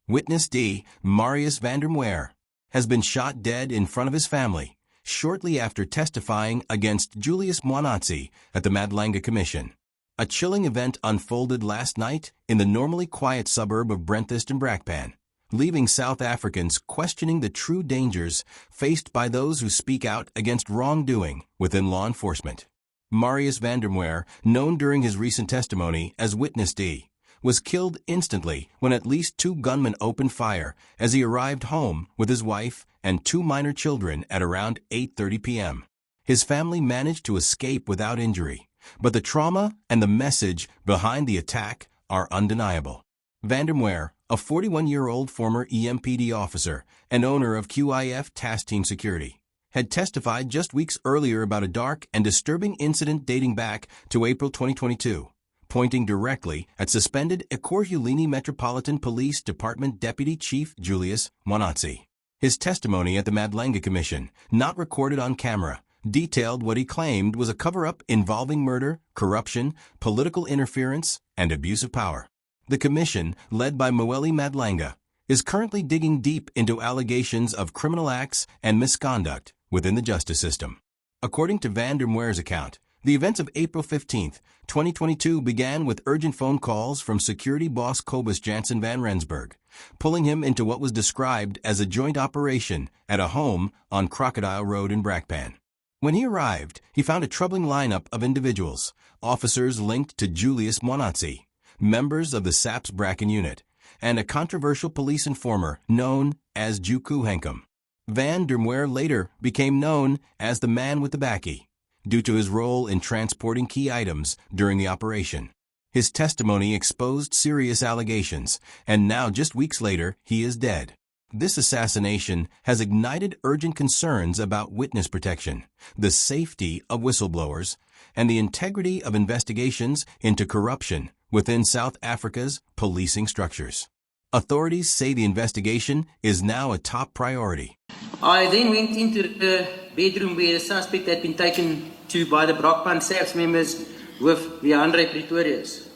Witness D, Marius van der Meer, has been shot dead in front of his family shortly after testifying against Julius Mwanatsi at the Madlanga Commission. A chilling event unfolded last night in the normally quiet suburb of Brenthist and Brakpan, leaving South Africans questioning the true dangers faced by those who speak out against wrongdoing within law enforcement. Marius van der Meer, known during his recent testimony as Witness D, was killed instantly when at least 2 gunmen opened fire as he arrived home with his wife and 2 minor children at around 8:30 p.m. His family managed to escape without injury, but the trauma and the message behind the attack are undeniable. Van der Meer, a 41-year-old former EMPD officer and owner of QIF Task Team Security, had testified just weeks earlier about a dark and disturbing incident dating back to April 2022. Pointing directly at suspended Ekurhuleni Metropolitan Police Department Deputy Chief Julius Mwanatsi. His testimony at the Madlanga Commission, not recorded on camera, detailed what he claimed was a cover-up involving murder, corruption, political interference, and abuse of power. The commission, led by Mweli Madlanga, is currently digging deep into allegations of criminal acts and misconduct within the justice system. According to Van der Meer's account, the events of April 15, 2022 began with urgent phone calls from security boss Cobus Jansen van Rensburg, pulling him into what was described as a joint operation at a home on Crocodile Road in Brakpan. When he arrived, he found a troubling lineup of individuals, officers linked to Julius Mwanatsi, members of the SAPS Bracken unit, and a controversial police informer known as Juku Henkum. Van der Meer later became known as the man with the bakkie, due to his role in transporting key items during the operation. His testimony exposed serious allegations, and now just weeks later, he is dead. This assassination has ignited urgent concerns about witness protection, the safety of whistleblowers, and the integrity of investigations into corruption within South Africa's policing structures. Authorities say the investigation is now a top priority. I then went into the bedroom where the suspect had been taken to by the Brakpan SAPS members with Viandre Pretorius.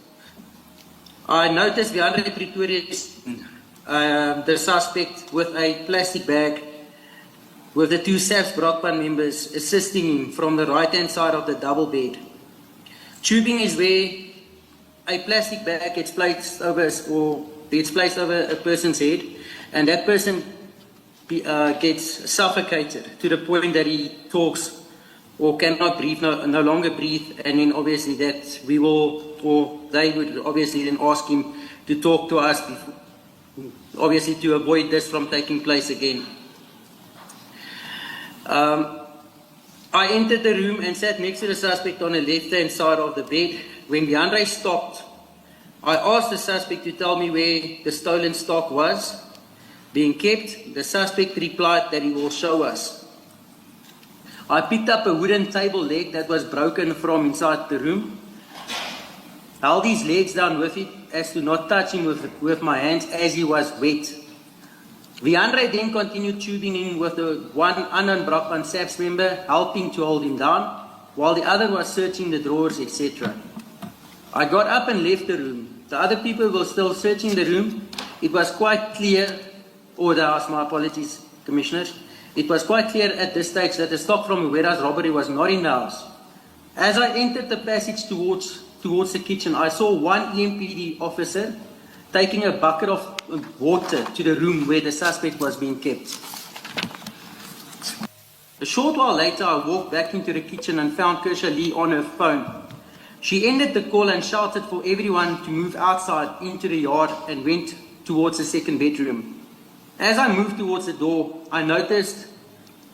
I noticed Viandre Pretorius, the suspect, with a plastic bag with the 2 SAPS Brakpan members assisting him from the right-hand side of the double bed. Tubing is where a plastic bag gets placed over a person's head, and that person gets suffocated to the point that he talks or cannot breathe, no longer breathe, and then obviously that we will, or they would obviously then ask him to talk to us, obviously to avoid this from taking place again. I entered the room and sat next to the suspect on the left-hand side of the bed. When Viandre stopped, I asked the suspect to tell me where the stolen stock was being kept. The suspect replied that he will show us. I picked up a wooden table leg that was broken from inside the room, held his legs down with it as to not touch him with my hands as he was wet. Viandre then continued tubing in with the one unknown Brakpan SAPS member, helping to hold him down, while the other was searching the drawers, etc. I got up and left the room. The other people were still searching the room. It was quite clear, or the house, my apologies, commissioners. It was quite clear at this stage that the stock from Uwera's robbery was not in the house. As I entered the passage towards the kitchen, I saw one EMPD officer taking a bucket of water to the room where the suspect was being kept. A short while later, I walked back into the kitchen and found Kersha Lee on her phone. She ended the call and shouted for everyone to move outside into the yard and went towards the second bedroom. As I moved towards the door, I noticed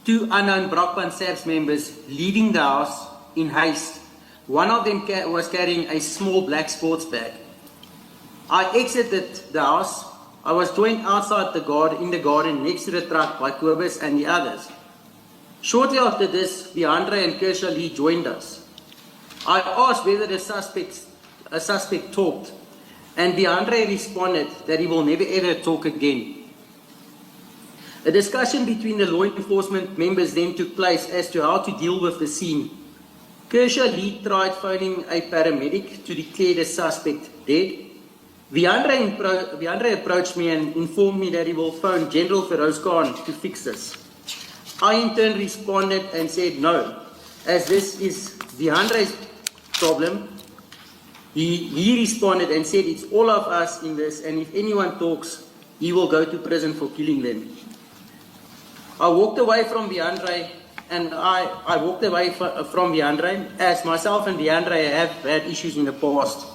2 unknown Brakpan SAPS members leaving the house in haste. One of them was carrying a small black sports bag. I exited the house. I was joined outside in the garden next to the truck by Cobus and the others. Shortly after this, Viandre and Kersha Lee joined us. I asked whether a suspect talked, and Viandre responded that he will never ever talk again. A discussion between the law enforcement members then took place as to how to deal with the scene. Kersha Lee tried phoning a paramedic to declare the suspect dead. Viandre approached me and informed me that he will phone General Feroz Khan to fix this. I in turn responded and said no, as this is Viandre's problem. He responded and said it's all of us in this, and if anyone talks, he will go to prison for killing them. I walked away from Viandre, and I walked away from Viandre as myself and Viandre have had issues in the past.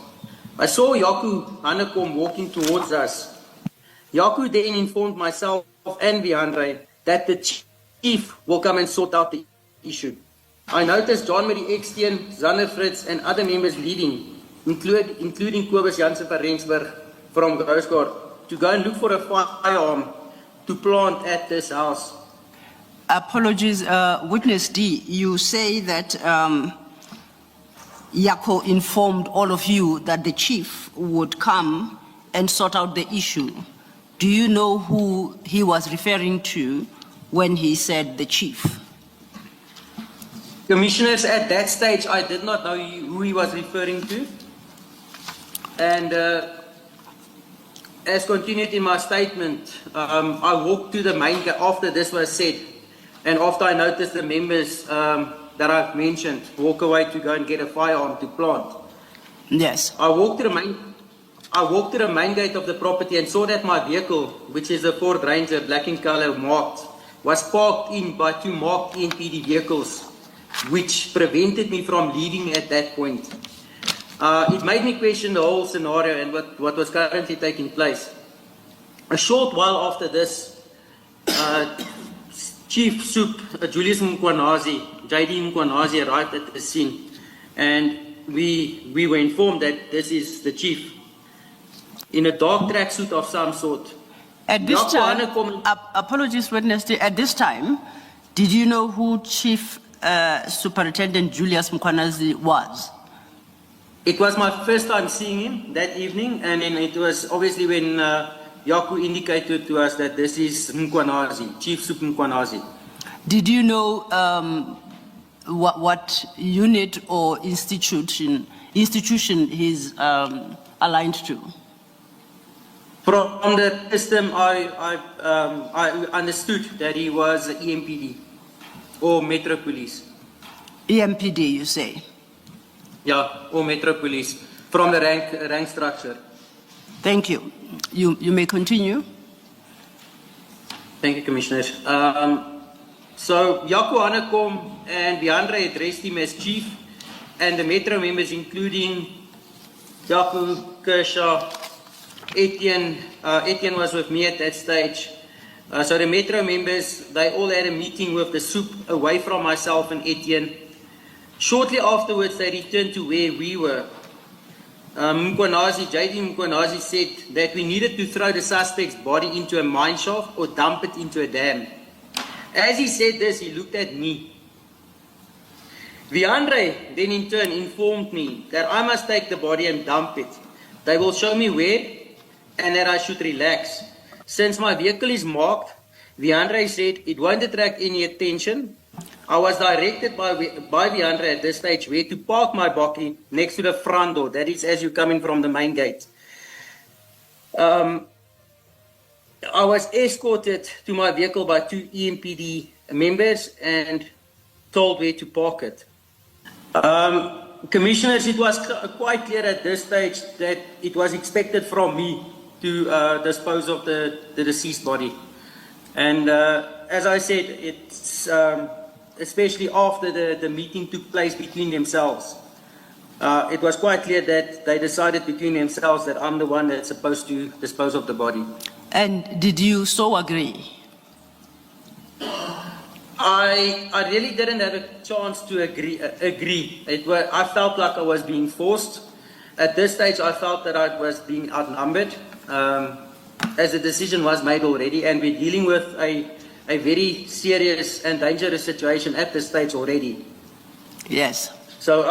I saw Yaku Hanekom walking towards us. Yaku then informed myself and Viandre that the chief will come and sort out the issue. I noticed John Marie Ekstein, Zander Fritz, and other members leading, including Kobus Jansen van Rensburg from Roosgaard, to go and look for a firearm to plant at this house. Apologies, Witness D, you say that Yako informed all of you that the chief would come and sort out the issue. Do you know who he was referring to when he said the chief? Commissioners, at that stage, I did not know who he was referring to. And as continued in my statement, I walked to the main gate after this was said, and after I noticed the members that I've mentioned walk away to go and get a firearm to plant. Yes. I walked to the main gate of the property and saw that my vehicle, which is a Ford Ranger, black in color, marked, was parked in by two marked NPD vehicles, which prevented me from leaving at that point. It made me question the whole scenario and what was currently taking place. A short while after this, Chief Soup Julius Mkwanazi, JD Mkwanazi, arrived at the scene, and we were informed that this is the chief in a dark tracksuit of some sort. At this time, apologies, Witness, at this time, did you know who Chief Superintendent Julius Mkwanazi was? It was my first time seeing him that evening, and then it was obviously when Yaku indicated to us that this is Mkwanazi, Chief Soup Mkwanazi. Did you know what unit or institution he's aligned to? From the system, I understood that he was EMPD or Metro Police. EMPD, you say? Yeah, or Metro Police, from the rank structure. Thank you. You may continue. Thank you, Commissioners. So, Yaku Hanekom and Viandre addressed him as chief, and the Metro members, including Yaku, Kershaw, Etienne was with me at that stage. So the Metro members, they all had a meeting with the soup away from myself and Etienne. Shortly afterwards, they returned to where we were. JD Mkwanazi said that we needed to throw the suspect's body into a mine shaft or dump it into a dam. As he said this, he looked at me. Viandre then in turn informed me that I must take the body and dump it. They will show me where and that I should relax. Since my vehicle is marked, Viandre said it won't attract any attention. I was directed by Viandre at this stage where to park my bakkie next to the front door. That is as you're coming from the main gate. I was escorted to my vehicle by two EMPD members and told where to park it. Commissioners, it was quite clear at this stage that it was expected from me to dispose of the deceased body. And as I said, it's especially after the meeting took place between themselves, it was quite clear that they decided between themselves that I'm the one that's supposed to dispose of the body. And did you so agree? I really didn't have a chance to agree. I felt like I was being forced. At this stage, I felt that I was being outnumbered, as the decision was made already, and we're dealing with a very serious and dangerous situation at this stage already. Yes. So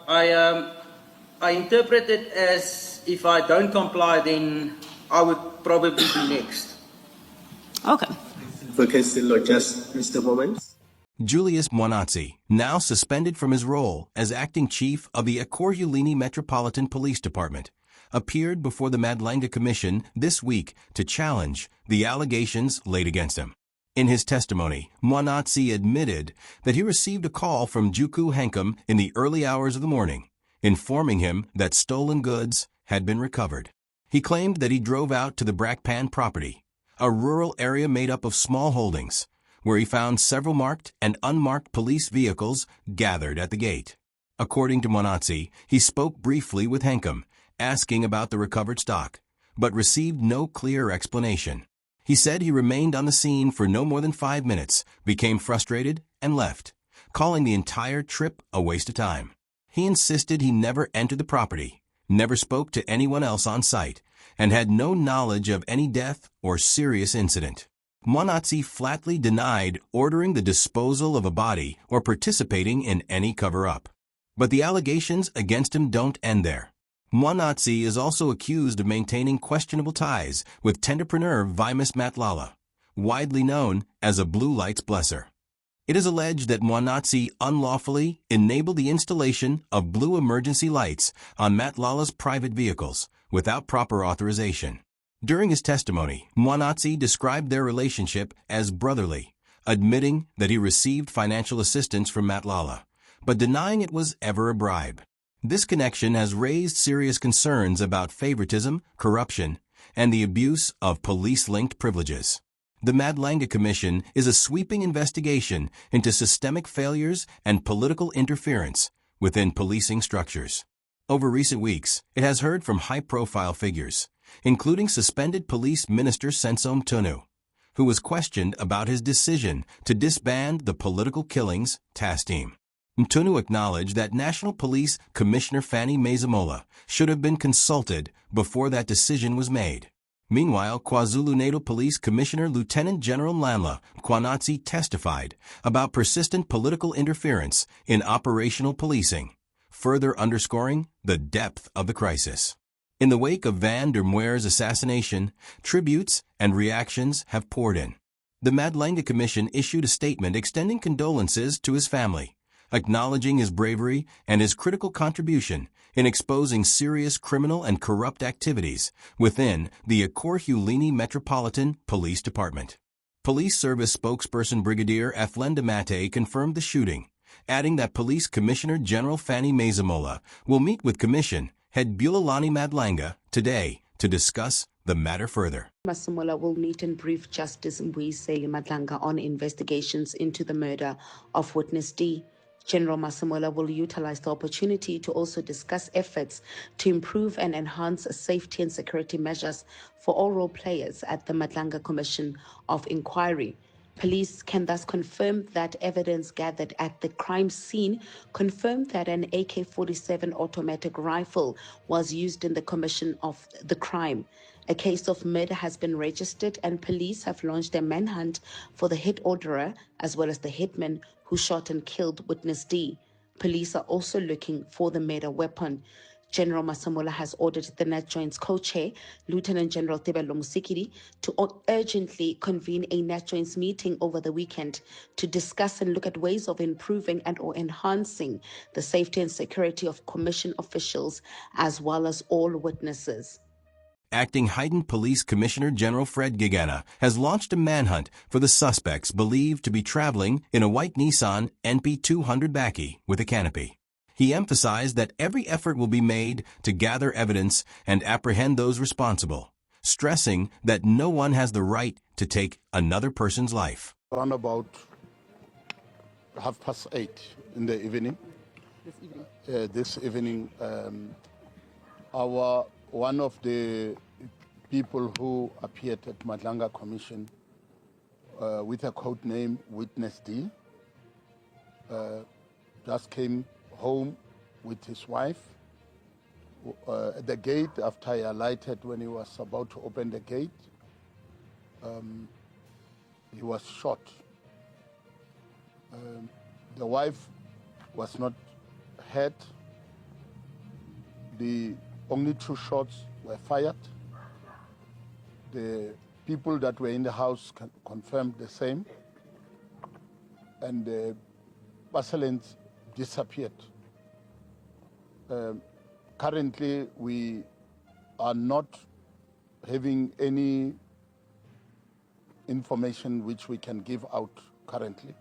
I interpret it as if I don't comply, then I would probably be next. Okay. Just a moment. Julius Mwanatsi, now suspended from his role as acting chief of the Ekurhuleni Metropolitan Police Department, appeared before the Madlanga Commission this week to challenge the allegations laid against him. In his testimony, Mwanatsi admitted that he received a call from Juku Hankum in the early hours of the morning, informing him that stolen goods had been recovered. He claimed that he drove out to the Brakpan property, a rural area made up of small holdings, where he found several marked and unmarked police vehicles gathered at the gate. According to Mwanatsi, he spoke briefly with Hankum, asking about the recovered stock, but received no clear explanation. He said he remained on the scene for no more than 5 minutes, became frustrated, and left, calling the entire trip a waste of time. He insisted he never entered the property, never spoke to anyone else on site, and had no knowledge of any death or serious incident. Mwanatsi flatly denied ordering the disposal of a body or participating in any cover-up. But the allegations against him don't end there. Mwanatsi is also accused of maintaining questionable ties with tenderpreneur Vimus Matlala, widely known as a Blue Lights blesser. It is alleged that Mwanatsi unlawfully enabled the installation of blue emergency lights on Matlala's private vehicles without proper authorization. During his testimony, Mwanatsi described their relationship as brotherly, admitting that he received financial assistance from Matlala, but denying it was ever a bribe. This connection has raised serious concerns about favoritism, corruption, and the abuse of police-linked privileges. The Madlanga Commission is a sweeping investigation into systemic failures and political interference within policing structures. Over recent weeks, it has heard from high-profile figures, including suspended police minister Sensom Tunu, who was questioned about his decision to disband the Political Killings Task Team. Mtunu acknowledged that National Police Commissioner Fanny Masemola should have been consulted before that decision was made. Meanwhile, KwaZulu-Natal Police Commissioner Lieutenant General Mlanla Mkhwanatsi testified about persistent political interference in operational policing, further underscoring the depth of the crisis. In the wake of Van der Merwe's assassination, tributes and reactions have poured in. The Madlanga Commission issued a statement extending condolences to his family, acknowledging his bravery and his critical contribution in exposing serious criminal and corrupt activities within the Ekurhuleni Metropolitan Police Department. Police Service spokesperson Brigadier Athlenda Mate confirmed the shooting, adding that Police Commissioner General Fanny Masemola will meet with Commission head Bulelani Madlanga today to discuss the matter further. Masemola will meet and brief Justice Mbuyiseli Madlanga on investigations into the murder of Witness D. General Masemola will utilize the opportunity to also discuss efforts to improve and enhance safety and security measures for all role players at the Madlanga Commission of Inquiry. Police can thus confirm that evidence gathered at the crime scene confirmed that an AK-47 automatic rifle was used in the commission of the crime. A case of murder has been registered and police have launched a manhunt for the hit orderer as well as the hitman who shot and killed Witness D. Police are also looking for the murder weapon. General Masemola has ordered the Net Joint's co-chair, Lieutenant General Tebelo Musikiri, to urgently convene a Net Joint's meeting over the weekend to discuss and look at ways of improving and or enhancing the safety and security of commission officials as well as all witnesses. Acting Heightened Police Commissioner General Fred Gigana has launched a manhunt for the suspects believed to be traveling in a white Nissan NP200 Bakkie with a canopy. He emphasized that every effort will be made to gather evidence and apprehend those responsible, stressing that no one has the right to take another person's life. Around about 8:30 in the evening. This evening, one of the people who appeared at Madlanga Commission with a code name Witness D just came home with his wife. At the gate, after he alighted, when he was about to open the gate, he was shot. The wife was not hurt. The only 2 shots were fired. The people that were in the house confirmed the same. And the assailants disappeared. Currently, we are not having any information which we can give out currently.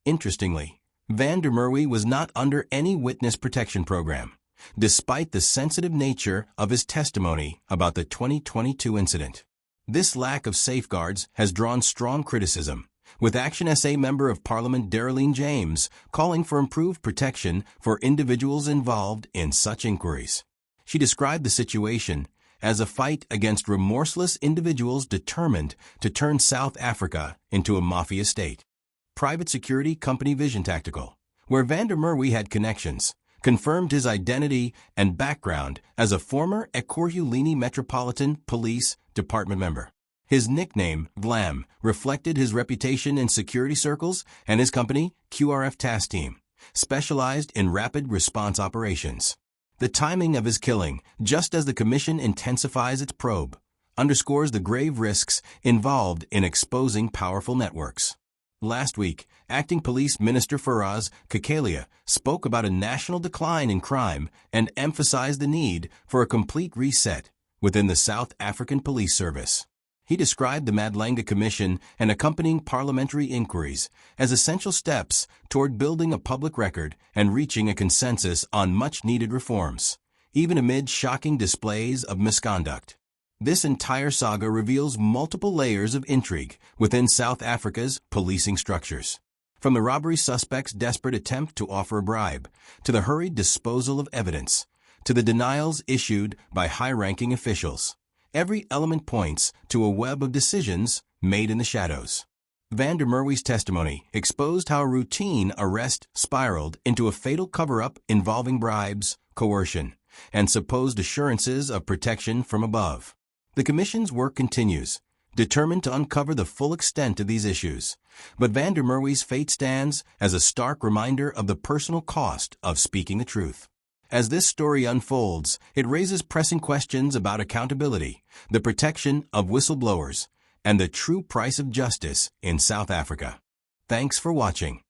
Interestingly, Van der Merwe was not under any witness protection program, despite the sensitive nature of his testimony about the 2022 incident. This lack of safeguards has drawn strong criticism, with Action SA Member of Parliament Darylene James calling for improved protection for individuals involved in such inquiries. She described the situation as a fight against remorseless individuals determined to turn South Africa into a mafia state. Private security company Vision Tactical, where Van der Merwe had connections, confirmed his identity and background as a former Ekurhuleni Metropolitan Police Department member. His nickname, Vlam, reflected his reputation in security circles, and his company, QRF Task Team, specialized in rapid response operations. The timing of his killing, just as the Commission intensifies its probe, underscores the grave risks involved in exposing powerful networks. Last week, Acting Police Minister Faraz Kakalia spoke about a national decline in crime and emphasized the need for a complete reset within the South African Police Service. He described the Madlanga Commission and accompanying parliamentary inquiries as essential steps toward building a public record and reaching a consensus on much-needed reforms, even amid shocking displays of misconduct. This entire saga reveals multiple layers of intrigue within South Africa's policing structures. From the robbery suspect's desperate attempt to offer a bribe, to the hurried disposal of evidence, to the denials issued by high-ranking officials, every element points to a web of decisions made in the shadows. Van der Merwe's testimony exposed how a routine arrest spiraled into a fatal cover-up involving bribes, coercion, and supposed assurances of protection from above. The Commission's work continues, determined to uncover the full extent of these issues, but Van der Merwe's fate stands as a stark reminder of the personal cost of speaking the truth. As this story unfolds, it raises pressing questions about accountability, the protection of whistleblowers, and the true price of justice in South Africa. Thanks for watching.